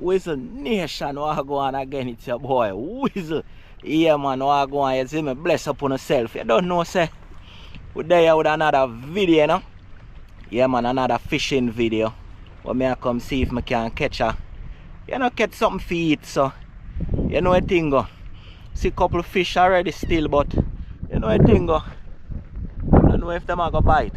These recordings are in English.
Whistle Nation, what go on again? It's your boy Whistle. Yeah man, what go on? You see me, bless upon yourself. You don't know, say we're there with another video, you know? Yeah man, another fishing video. Where me I come see if I can catch a, you know, catch something for eat. So you know a thing go. See a couple of fish already still, but you know a thing go. I don't know if them are gonna bite.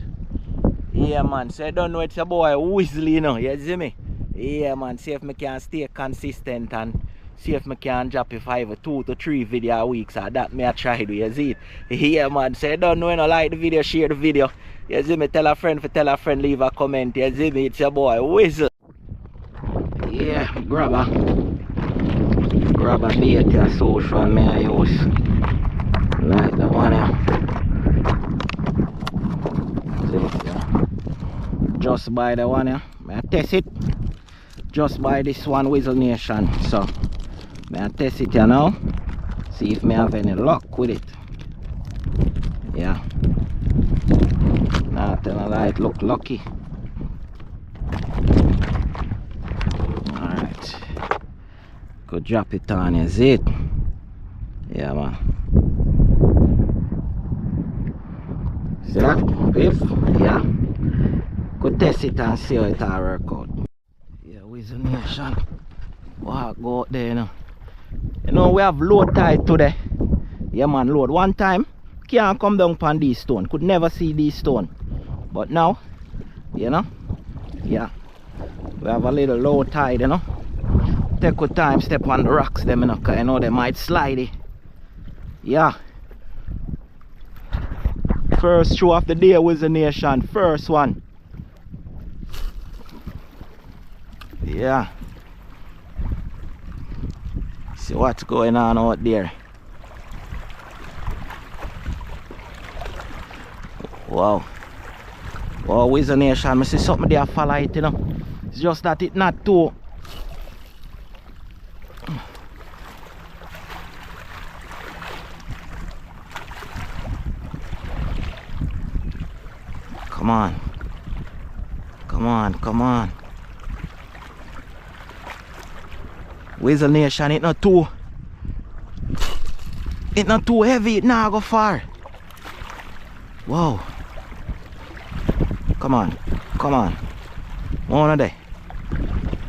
Yeah man, so I don't know, it's your boy Whistle, you know, you see me? Yeah man, see if I can stay consistent and see if I can drop if I have 2 to 3 video a week. So that me I try do, you see it? Yeah man, so you don't know, you know, like the video, share the video. You see me, tell a friend, leave a comment. You see me, it's your boy Whistle. Yeah, grab a bait your social me I use. Like the one here. See, yeah. Just by the one here. I test it. Just by this one Whistle Nation. So I test it here now. See if I have any luck with it. Yeah. Now tell a lie, it look lucky. Alright. Could drop it on, is it? Yeah man. See that? If yeah. Could test it and see how it all work out. Whistle Nation. Wow, go out there, you know. You know, we have load tide today. Yeah man, load. One time, can't come down upon these stone. Could never see these stone. But now, you know, yeah. We have a little low tide, you know. Take good time, step on the rocks, them, you know, cause you know they might slide it. Yeah. First show of the day, Whistle Nation. First one. Yeah. See what's going on out there. Wow. Wow, Whistle Nation, I see something there follow it, you know. It's just that it not too. Come on. Come on, come on. Whistle Nation, it's not too heavy, it not go far. Wow. Come on, come on. One of there.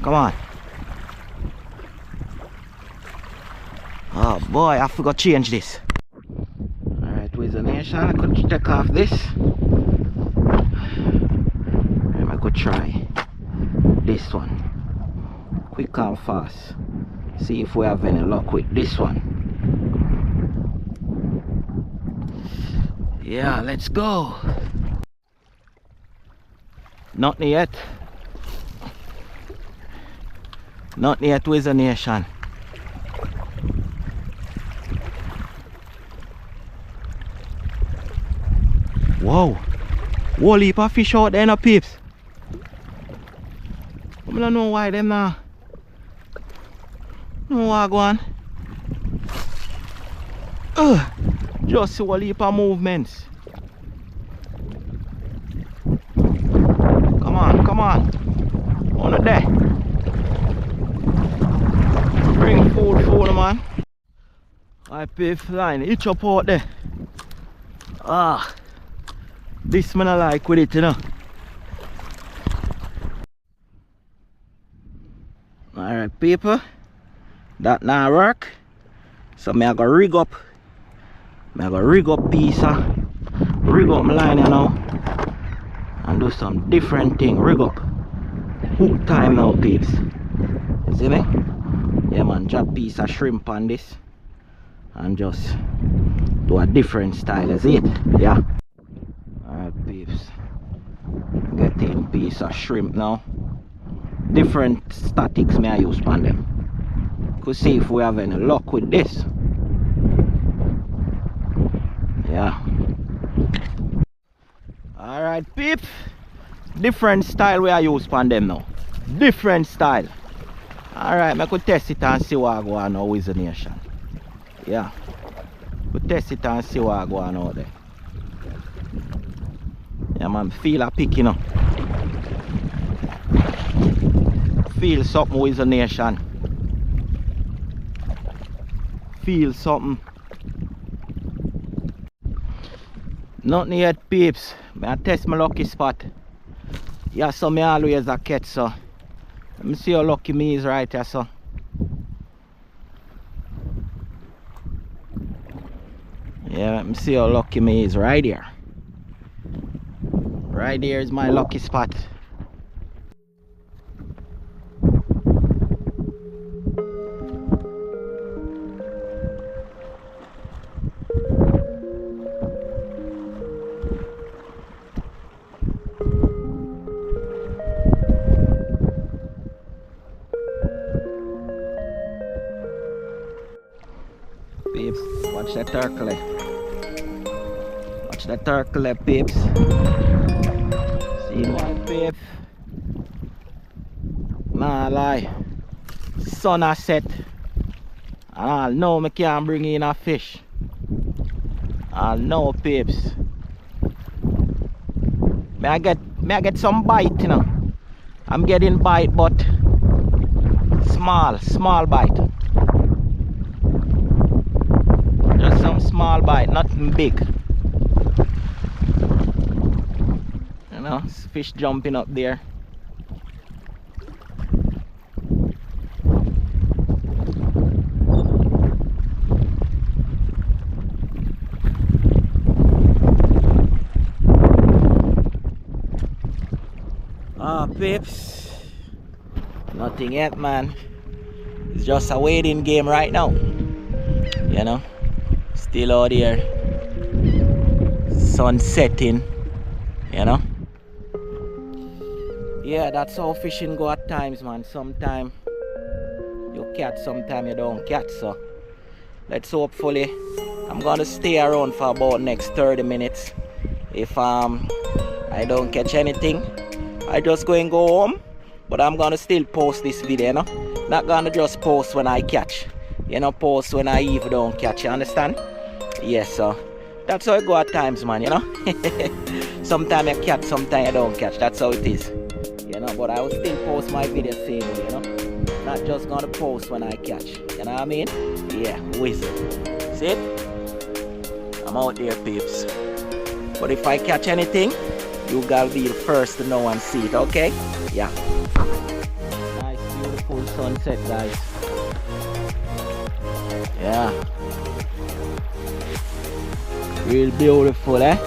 Come on. Oh boy, I forgot to change this. Alright, Whistle Nation, I could take off this. I could try this one. Quick and fast. See if we have any luck with this one. Yeah, let's go. Nothing yet. Nothing yet, Whistle Nation. Wow. Whole heap of fish out there, no peeps. I don't know why them now. No what go on. Just see a heap of movements. Come on, come on. On there. Bring food, man. I pay flying. Itch up out there. Ah. This man I like with it, you know. Alright, people. That now work. So I go rig up. Piece rig up my line, you know. And do some different thing. Rig up. Hook time now, peeps. You see me? Yeah man, drop piece of shrimp on this. And just do a different style, is it? Yeah. Alright peeps. Getting piece of shrimp now. Different statics may I use on them. Could see if we have any luck with this. Yeah. Alright peeps. Different style we I use on them now. Different style. Alright, I could test it and see what I go on now, Whistle Nation. Yeah. Could test it and see what I go on out there. Yeah man, feel a pick, you know. feel something with the nation. Feel something. Nothing yet, peeps. I test my lucky spot. Yeah, so me always a catch, so. Let me see how lucky me is right here, so. Yeah, let me see how lucky me is right here. Right here is my lucky spot. Peeps, watch that turtle. Watch that turtle, peeps. See my peep. Nah lie. Sun a set. And I'll know me can't bring in a fish. I'll know, peeps. May I get some bite, you know. I'm getting bite, but small bite. Just some small bite, nothing big. You know, fish jumping up there. Ah, peeps, nothing yet, man. It's just a waiting game right now. You know, still out here, sun setting. You know, yeah, that's how fishing go at times, man. Sometimes you catch, sometimes you don't catch. So let's hopefully I'm gonna stay around for about next 30 minutes. If I don't catch anything, I just go and go home, but I'm gonna still post this video, you know? Not gonna just post when I catch, you know, post when I even don't catch, you understand? Yes, so that's how it go at times, man, you know? Sometimes I catch, sometimes I don't catch, that's how it is, you know, but I will still post my video same way, you know? Not just gonna post when I catch, you know what I mean? Yeah, wizard. See it? I'm out there, peeps. But if I catch anything, you gotta be the first to know and see it, okay? Yeah. Nice, beautiful sunset, guys. Yeah. Real beautiful, eh?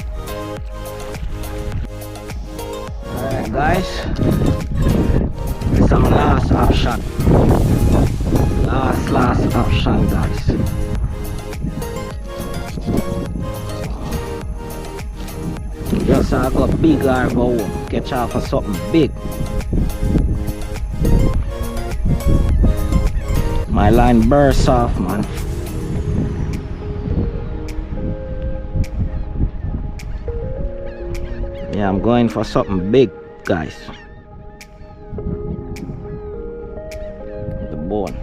Alright, guys. It's our last option. Last option, guys. Just I got big or go catch off for something big. My line bursts off, man. Yeah, I'm going for something big, guys. The bone.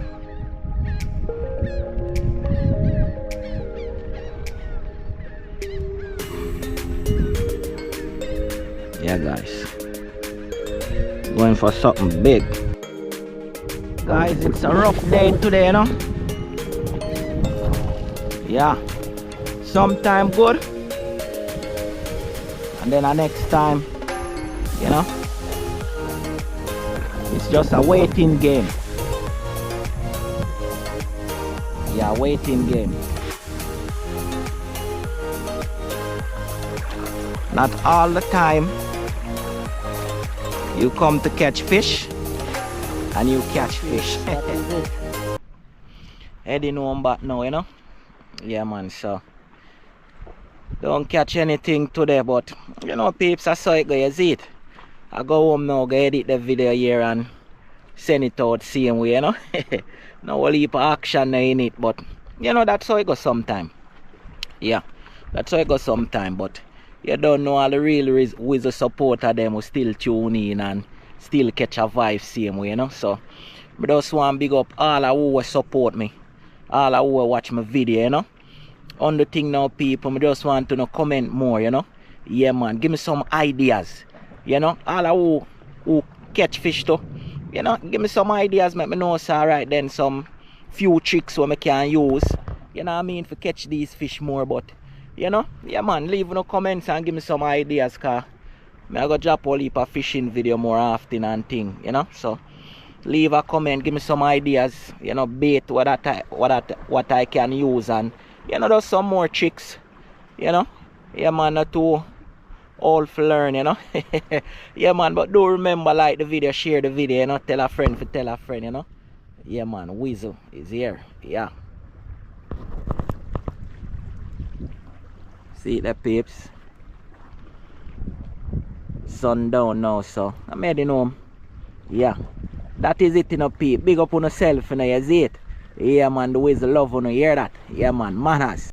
Yeah, guys, going for something big. Guys, it's a rough day today, you know. Yeah, sometime good, and then the next time, you know, it's just a waiting game. Yeah, waiting game. Not all the time you come to catch fish and you catch fish. Heading home back now, you know. Yeah, man, so don't catch anything today, but you know, peeps, I saw it go, you see it. I go home now, go edit the video here and send it out same way, you know. No whole heap of action in it, but you know, that's how it goes sometime. Yeah, that's how it goes sometime, but you don't know all the real with the supporter them who still tune in and still catch a vibe same way, you know. So I just want to big up all who support me, all who watch my video, you know. On the thing now, people, I just want to know comment more, you know. Yeah, man, give me some ideas, you know. All who catch fish too, You know, give me some ideas, make me know, so alright then, some few tricks what I can use, you know what I mean, to catch these fish more. But, you know, yeah man, leave no comments and give me some ideas, cause I go drop a heap of fishing video more often and thing, you know. So leave a comment, give me some ideas, you know, bait what I can use, and you know, there's some more tricks, you know. Yeah man, not too all for learn, you know. Yeah man, but do remember, like the video, share the video, you know, tell a friend for tell a friend, you know. Yeah man, Weasel is here. Yeah, see the peeps, sundown now, so I'm heading home. Yeah, that is it, you know, peep. Big up on yourself, you know, you see it. Yeah man, the Weasel love, you know, hear that. Yeah man, manners.